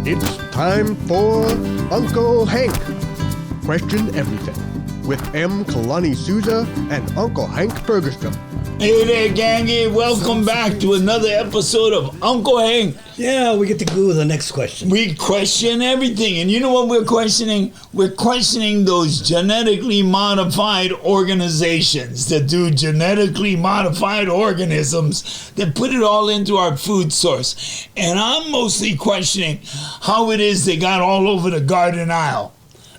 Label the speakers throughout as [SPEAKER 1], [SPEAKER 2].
[SPEAKER 1] It's time for Uncle Hank. Question everything with M. Kalani Souza and Uncle Hank Ferguson.
[SPEAKER 2] Hey there, gangy. Welcome back to another episode of Uncle Hank.
[SPEAKER 3] Yeah, we get to go with the next question.
[SPEAKER 2] We question everything. And you know what we're questioning? We're questioning those genetically modified organizations that do genetically modified organisms that put it all into our food source. And I'm mostly questioning how it is they got all over the garden aisle.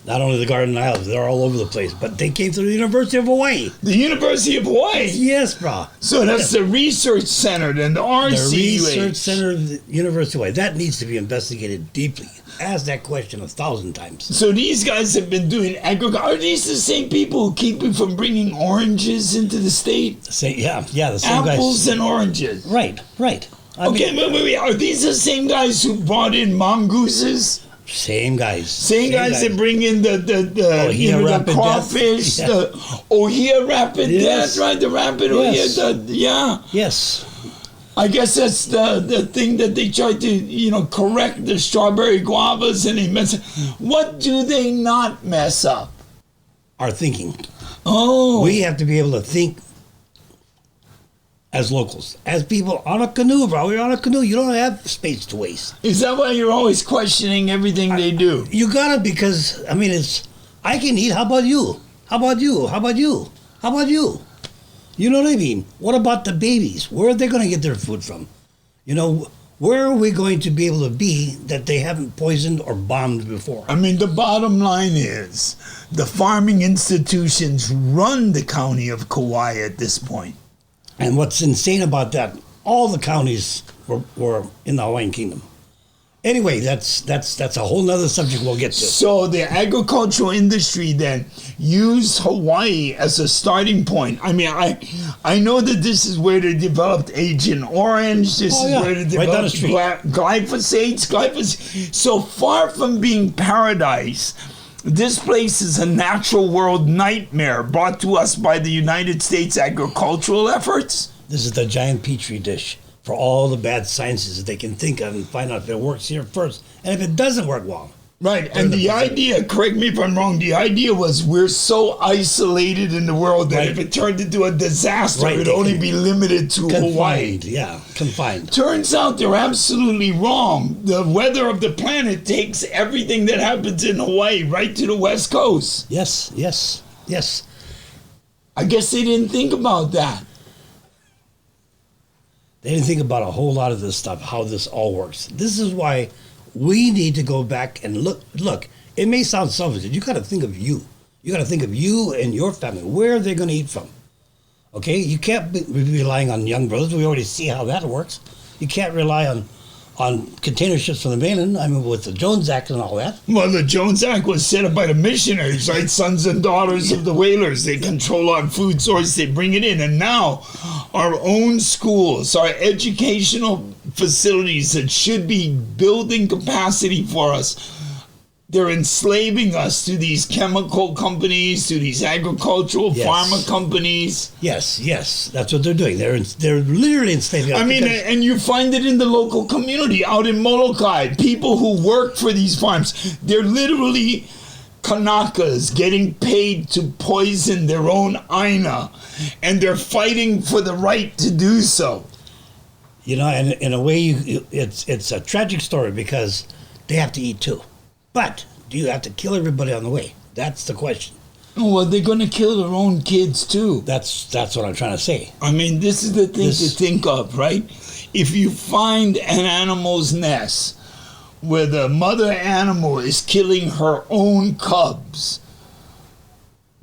[SPEAKER 3] Not only the Garden Isles, they're all over the place, but they came to the University of Hawaii.
[SPEAKER 2] The University of Hawaii?
[SPEAKER 3] Yes, bro.
[SPEAKER 2] So that's the research center and the RCUH.
[SPEAKER 3] The Research Center of the University of Hawaii. That needs to be investigated deeply. Ask that question 1,000 times.
[SPEAKER 2] So these guys have been doing agriculture. Are these the same people who keep you from bringing oranges into the state?
[SPEAKER 3] The same guys.
[SPEAKER 2] Apples and oranges.
[SPEAKER 3] Right. Wait.
[SPEAKER 2] Are these the same guys who brought in mongooses?
[SPEAKER 3] Same guys.
[SPEAKER 2] Same guys that bring in the crawfish,
[SPEAKER 3] death.
[SPEAKER 2] the Ohia rapid death, right? The rapid Ohia,
[SPEAKER 3] Yes.
[SPEAKER 2] I guess that's the thing that they try to, correct the strawberry guavas and they mess up. What do they not mess up?
[SPEAKER 3] Our thinking.
[SPEAKER 2] Oh.
[SPEAKER 3] We have to be able to think as locals. As people on a canoe, bro. You're on a canoe. You don't have space to waste.
[SPEAKER 2] Is that why you're always questioning everything they do?
[SPEAKER 3] You gotta, because, I can eat. How about you? How about you? How about you? How about you? You know what I mean? What about the babies? Where are they going to get their food from? Where are we going to be able to be that they haven't poisoned or bombed before?
[SPEAKER 2] The bottom line is the farming institutions run the county of Kauai at this point.
[SPEAKER 3] And what's insane about that, all the counties were in the Hawaiian Kingdom. Anyway, that's a whole nother subject we'll get to.
[SPEAKER 2] So the agricultural industry then used Hawaii as a starting point. I know that this is where they developed Agent Orange. This is where they developed glyphosates. So far from being paradise, this place is a natural world nightmare brought to us by the United States agricultural efforts.
[SPEAKER 3] This is the giant petri dish for all the bad sciences that they can think of and find out if it works here first. And if it doesn't work well.
[SPEAKER 2] Right, and the idea, correct me if I'm wrong, the idea was we're so isolated in the world that if it turned into a disaster, it would only be limited to Hawaii.
[SPEAKER 3] Yeah, confined.
[SPEAKER 2] Turns out they're absolutely wrong. The weather of the planet takes everything that happens in Hawaii right to the West Coast.
[SPEAKER 3] Yes.
[SPEAKER 2] I guess they didn't think about that.
[SPEAKER 3] They didn't think about a whole lot of this stuff, how this all works. This is why we need to go back and look. Look, it may sound selfish. You got to think of you. You got to think of you and your family. Where are they going to eat from? Okay? You can't be relying on young brothers. We already see how that works. You can't rely on container ships from the mainland, with the Jones Act and all that.
[SPEAKER 2] Well, the Jones Act was set up by the missionaries, right? Sons and daughters of the whalers. They control our food source. They bring it in. And now our own schools, our educational facilities that should be building capacity for us, they're enslaving us to these chemical companies, to these agricultural pharma companies.
[SPEAKER 3] Yes, that's what they're doing. They're literally enslaving us.
[SPEAKER 2] And you find it in the local community out in Molokai. People who work for these farms, they're literally Kanakas getting paid to poison their own aina, and they're fighting for the right to do so.
[SPEAKER 3] And in a way, it's a tragic story because they have to eat too. But do you have to kill everybody on the way? That's the question.
[SPEAKER 2] Well, they're going to kill their own kids too.
[SPEAKER 3] That's what I'm trying to say.
[SPEAKER 2] This is the thing to think of, right? If you find an animal's nest where the mother animal is killing her own cubs,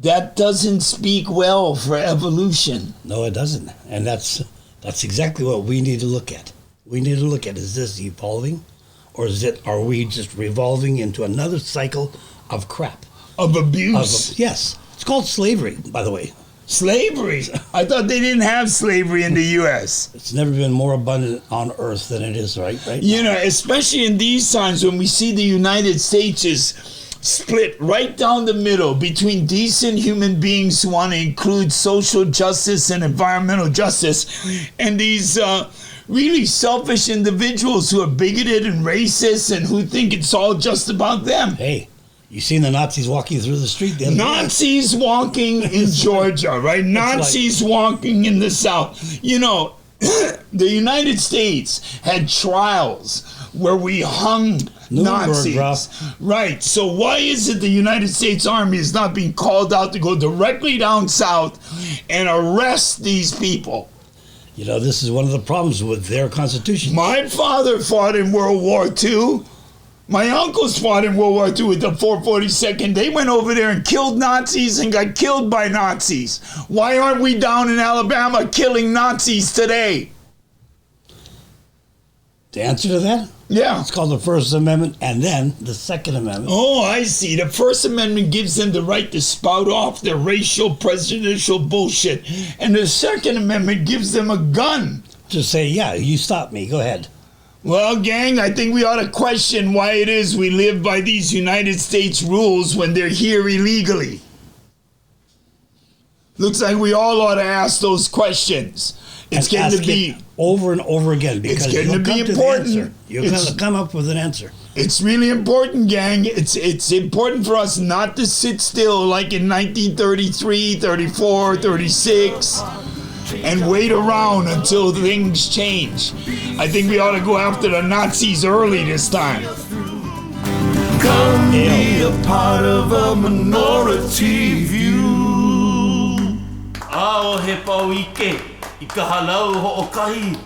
[SPEAKER 2] that doesn't speak well for evolution.
[SPEAKER 3] No, it doesn't. And that's exactly what we need to look at. We need to look at, is this evolving? Or are we just revolving into another cycle of crap?
[SPEAKER 2] Of abuse?
[SPEAKER 3] Yes. It's called slavery, by the way.
[SPEAKER 2] Slavery? I thought they didn't have slavery in the U.S.
[SPEAKER 3] It's never been more abundant on Earth than it is right now.
[SPEAKER 2] Especially in these times when we see the United States is split right down the middle between decent human beings who want to include social justice and environmental justice and these really selfish individuals who are bigoted and racist and who think it's all just about them.
[SPEAKER 3] Hey, you seen the Nazis walking through the street? The other day?
[SPEAKER 2] Nazis walking in Georgia, right? Nazis walking in the South. You know, the United States had trials where we hung Nazis. Right. So why is it the United States Army is not being called out to go directly down south and arrest these people?
[SPEAKER 3] You know, this is one of the problems with their constitution.
[SPEAKER 2] My father fought in World War II. My uncles fought in World War II with the 442nd. They went over there and killed Nazis and got killed by Nazis. Why aren't we down in Alabama killing Nazis today?
[SPEAKER 3] The answer to that?
[SPEAKER 2] Yeah.
[SPEAKER 3] It's called the First Amendment and then the Second Amendment.
[SPEAKER 2] Oh, I see. The First Amendment gives them the right to spout off their racial, prejudicial bullshit. And the Second Amendment gives them a gun.
[SPEAKER 3] To say, yeah, you stop me. Go ahead.
[SPEAKER 2] Well, gang, I think we ought to question why it is we live by these United States rules when they're here illegally. Looks like we all ought to ask those questions. It's getting to be
[SPEAKER 3] over and over again because
[SPEAKER 2] it's getting to be important.
[SPEAKER 3] You're going to come up with an answer.
[SPEAKER 2] It's really important, gang. It's important for us not to sit still like in 1933, 34, 36 and wait around until things change. I think we ought to go after the Nazis early this time.
[SPEAKER 4] Come be a part of a minority view. Ao he pau ike, I ka halau ho o kahi.